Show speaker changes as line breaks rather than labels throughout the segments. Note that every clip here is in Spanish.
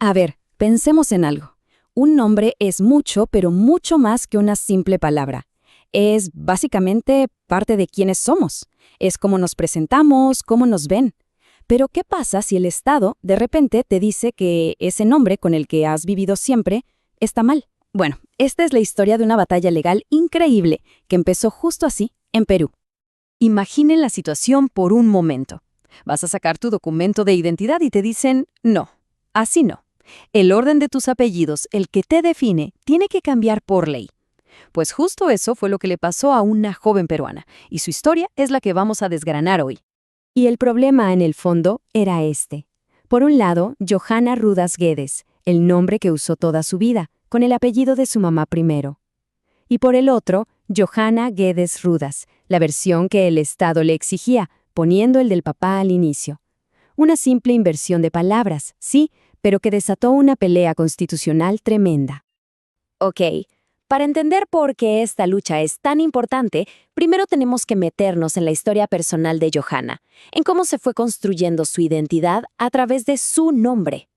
A ver, pensemos en algo. Un nombre es mucho, pero mucho más que una simple palabra. Es básicamente parte de quiénes somos. Es cómo nos presentamos, cómo nos ven. Pero ¿qué pasa si el Estado de repente te dice que ese nombre con el que has vivido siempre está mal? Bueno, esta es la historia de una batalla legal increíble que empezó justo así, en Perú. Imaginen la situación por un momento. Vas a sacar tu documento de identidad y te dicen, no, así no. El orden de tus apellidos, el que te define, tiene que cambiar por ley. Pues justo eso fue lo que le pasó a una joven peruana, y su historia es la que vamos a desgranar hoy.
Y el problema, en el fondo, era este. Por un lado, Johanna Rudas Guedes, el nombre que usó toda su vida, con el apellido de su mamá primero. Y por el otro, Johanna Guedes Rudas, la versión que el Estado le exigía, poniendo el del papá al inicio. Una simple inversión de palabras, sí, pero que desató una pelea constitucional tremenda.
Ok, para entender por qué esta lucha es tan importante, primero tenemos que meternos en la historia personal de Johanna, en cómo se fue construyendo su identidad a través de su nombre.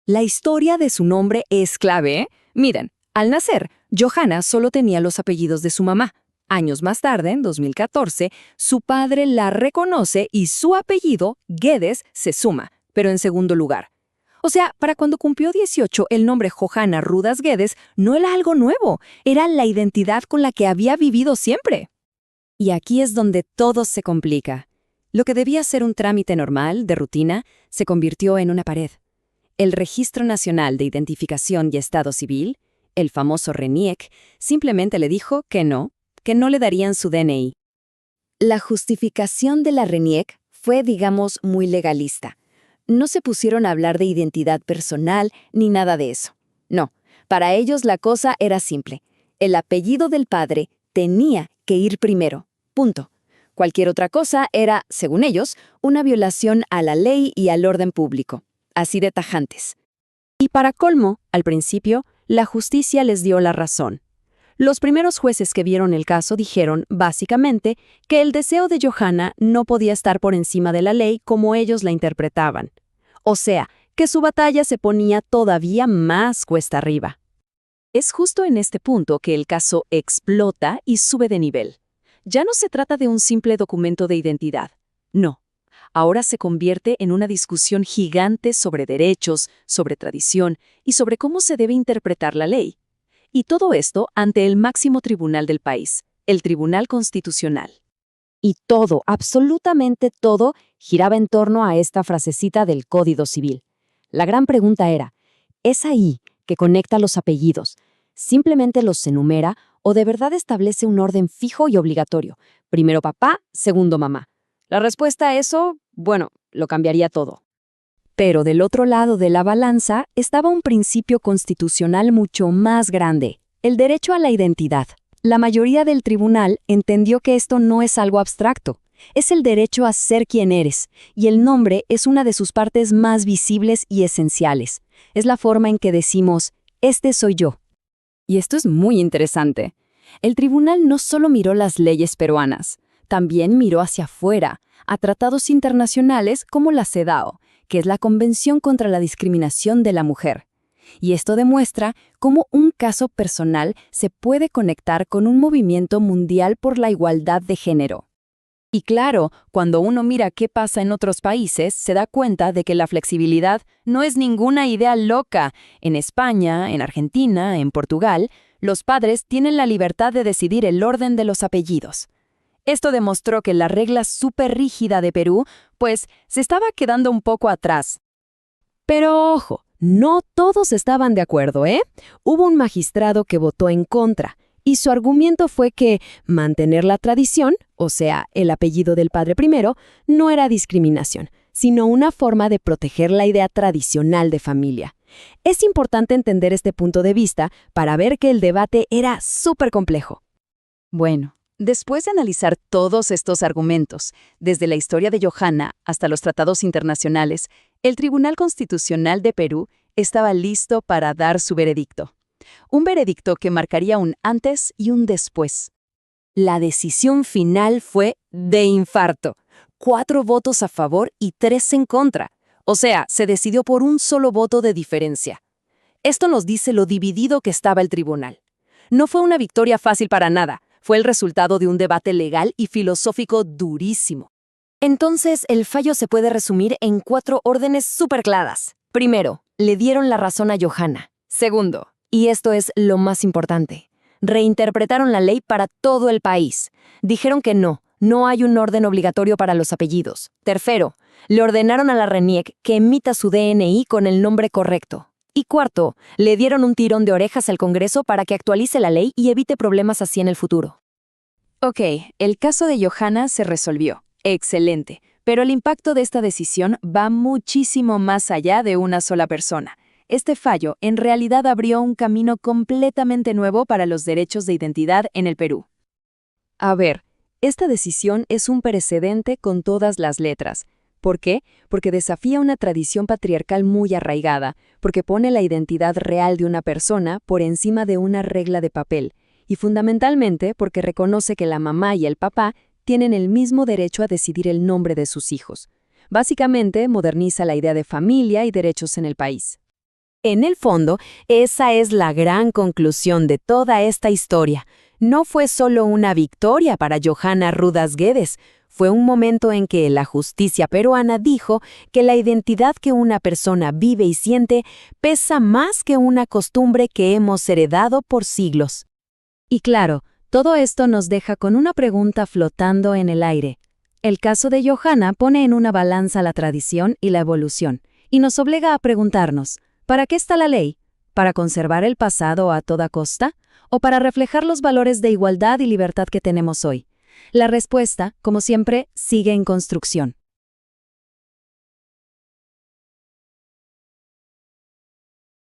La historia de su nombre es clave, ¿eh? Miren, al nacer, Johanna solo tenía los apellidos de su mamá. Años más tarde, en 2014, su padre la reconoce y su apellido, Guedes, se suma, pero en segundo lugar. O sea, para cuando cumplió 18, el nombre Johanna Rudas Guedes no era algo nuevo, era la identidad con la que había vivido siempre. Y aquí es donde todo se complica. Lo que debía ser un trámite normal, de rutina, se convirtió en una pared. El Registro Nacional de Identificación y Estado Civil, el famoso RENIEC, simplemente le dijo que no le darían su DNI. La justificación de la RENIEC fue, digamos, muy legalista. No se pusieron a hablar de identidad personal ni nada de eso. No, para ellos la cosa era simple. El apellido del padre tenía que ir primero. Punto. Cualquier otra cosa era, según ellos, una violación a la ley y al orden público. Así de tajantes. Y para colmo, al principio, la justicia les dio la razón. Los primeros jueces que vieron el caso dijeron, básicamente, que el deseo de Johanna no podía estar por encima de la ley como ellos la interpretaban. O sea, que su batalla se ponía todavía más cuesta arriba. Es justo en este punto que el caso explota y sube de nivel. Ya no se trata de un simple documento de identidad. No. Ahora se convierte en una discusión gigante sobre derechos, sobre tradición y sobre cómo se debe interpretar la ley. Y todo esto ante el máximo tribunal del país, el Tribunal Constitucional.
Y todo, absolutamente todo, giraba en torno a esta frasecita del Código Civil. La gran pregunta era, ¿es ahí que conecta los apellidos? ¿Simplemente los enumera o de verdad establece un orden fijo y obligatorio? Primero papá, segundo mamá. La respuesta a eso, bueno, lo cambiaría todo. Pero del otro lado de la balanza estaba un principio constitucional mucho más grande, el derecho a la identidad. La mayoría del tribunal entendió que esto no es algo abstracto, es el derecho a ser quien eres, y el nombre es una de sus partes más visibles y esenciales. Es la forma en que decimos, este soy yo. Y esto es muy interesante. El tribunal no solo miró las leyes peruanas, también miró hacia afuera, a tratados internacionales como la CEDAW, que es la Convención contra la Discriminación de la Mujer. Y esto demuestra cómo un caso personal se puede conectar con un movimiento mundial por la igualdad de género. Y claro, cuando uno mira qué pasa en otros países, se da cuenta de que la flexibilidad no es ninguna idea loca. En España, en Argentina, en Portugal, los padres tienen la libertad de decidir el orden de los apellidos. Esto demostró que la regla súper rígida de Perú, pues, se estaba quedando un poco atrás. Pero ojo, no todos estaban de acuerdo, ¿eh? Hubo un magistrado que votó en contra, y su argumento fue que mantener la tradición, o sea, el apellido del padre primero, no era discriminación, sino una forma de proteger la idea tradicional de familia. Es importante entender este punto de vista para ver que el debate era súper complejo. Bueno, después de analizar todos estos argumentos, desde la historia de Johanna hasta los tratados internacionales, el Tribunal Constitucional de Perú estaba listo para dar su veredicto. Un veredicto que marcaría un antes y un después. La decisión final fue de infarto. 4 votos a favor y 3 en contra.
O sea, se decidió por un solo voto de diferencia. Esto nos dice lo dividido que estaba el tribunal. No fue una victoria fácil para nada, fue el resultado de un debate legal y filosófico durísimo.
Entonces, el fallo se puede resumir en 4 órdenes súper claras. Primero, le dieron la razón a Johanna. Segundo, y esto es lo más importante, reinterpretaron la ley para todo el país. Dijeron que no hay un orden obligatorio para los apellidos. Tercero, le ordenaron a la RENIEC que emita su DNI con el nombre correcto. Y cuarto, le dieron un tirón de orejas al Congreso para que actualice la ley y evite problemas así en el futuro.
Ok, el caso de Johanna se resolvió. Excelente. Pero el impacto de esta decisión va muchísimo más allá de una sola persona. Este fallo en realidad abrió un camino completamente nuevo para los derechos de identidad en el Perú. A ver, esta decisión es un precedente con todas las letras. ¿Por qué? Porque desafía una tradición patriarcal muy arraigada, porque pone la identidad real de una persona por encima de una regla de papel, y fundamentalmente porque reconoce que la mamá y el papá tienen el mismo derecho a decidir el nombre de sus hijos. Básicamente, moderniza la idea de familia y derechos en el país.
En el fondo, esa es la gran conclusión de toda esta historia. No fue solo una victoria para Johanna Rudas Guedes, fue un momento en que la justicia peruana dijo que la identidad que una persona vive y siente pesa más que una costumbre que hemos heredado por siglos.
Y claro, todo esto nos deja con una pregunta flotando en el aire. El caso de Johanna pone en una balanza la tradición y la evolución, y nos obliga a preguntarnos, ¿para qué está la ley? ¿Para conservar el pasado a toda costa? ¿O para reflejar los valores de igualdad y libertad que tenemos hoy? La respuesta, como siempre, sigue en construcción.